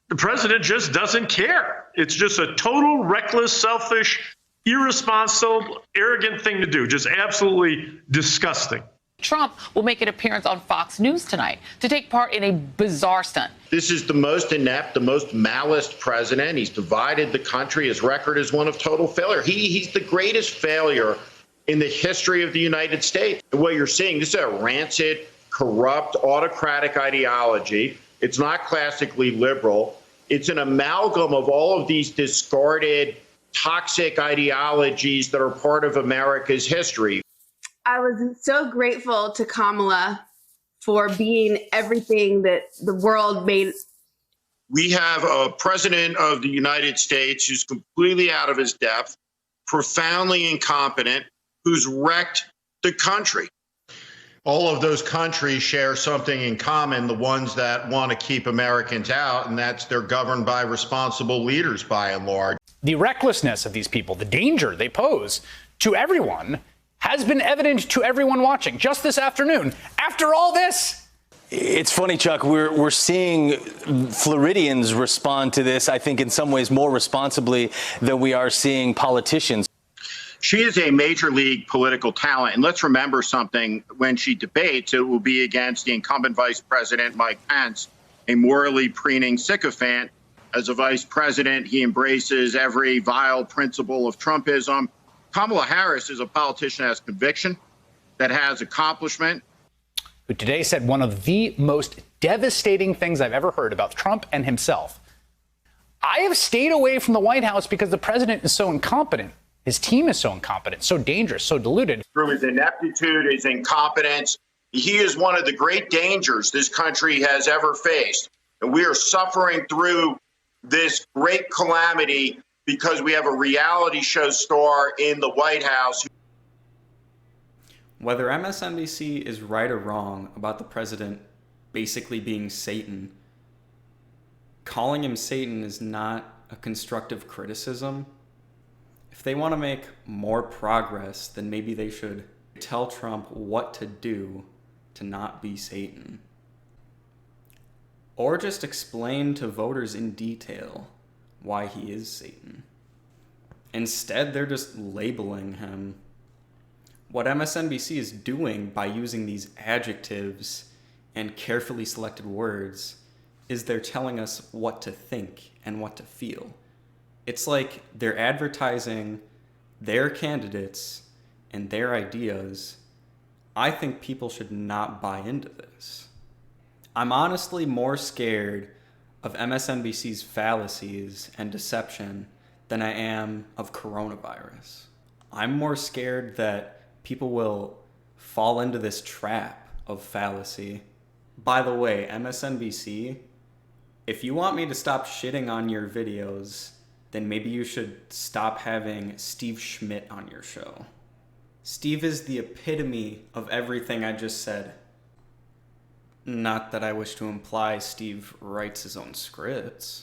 The president just doesn't care. It's just a total reckless, selfish, irresponsible, arrogant thing to do. Just absolutely disgusting. Trump will make an appearance on Fox News tonight to take part in a bizarre stunt. This is the most inept, the most malice president. He's divided the country. His record is one of total failure. He's the greatest failure in the history of the United States. What you're seeing, this is a rancid, corrupt, autocratic ideology. It's not classically liberal. It's an amalgam of all of these discarded, toxic ideologies that are part of America's history. I was so grateful to Kamala for being everything that the world made. We have a president of the United States who's completely out of his depth, profoundly incompetent, who's wrecked the country. All of those countries share something in common, the ones that want to keep Americans out, and that's they're governed by responsible leaders by and large. The recklessness of these people, the danger they pose to everyone, has been evident to everyone watching just this afternoon. After all this, it's funny, Chuck, we're seeing Floridians respond to this, I think, in some ways more responsibly than we are seeing politicians. She is a major league political talent. And let's remember something, when she debates, it will be against the incumbent vice president, Mike Pence, a morally preening sycophant. As a vice president, he embraces every vile principle of Trumpism. Kamala Harris is a politician that has conviction, that has accomplishment. Who today said one of the most devastating things I've ever heard about Trump and himself. I have stayed away from the White House because the president is so incompetent. His team is so incompetent, so dangerous, so deluded. Through his ineptitude, his incompetence, he is one of the great dangers this country has ever faced. And we are suffering through this great calamity because we have a reality show star in the White House. Whether MSNBC is right or wrong about the president basically being Satan, calling him Satan is not a constructive criticism. If they want to make more progress, then maybe they should tell Trump what to do to not be Satan. Or just explain to voters in detail why he is Satan. Instead, they're just labeling him. What MSNBC is doing by using these adjectives and carefully selected words is they're telling us what to think and what to feel. It's like they're advertising their candidates and their ideas. I think people should not buy into this. I'm honestly more scared of MSNBC's fallacies and deception than I am of coronavirus. I'm more scared that people will fall into this trap of fallacy. By the way, MSNBC, if you want me to stop shitting on your videos, then maybe you should stop having Steve Schmidt on your show. Steve is the epitome of everything I just said. Not that I wish to imply Steve writes his own scripts.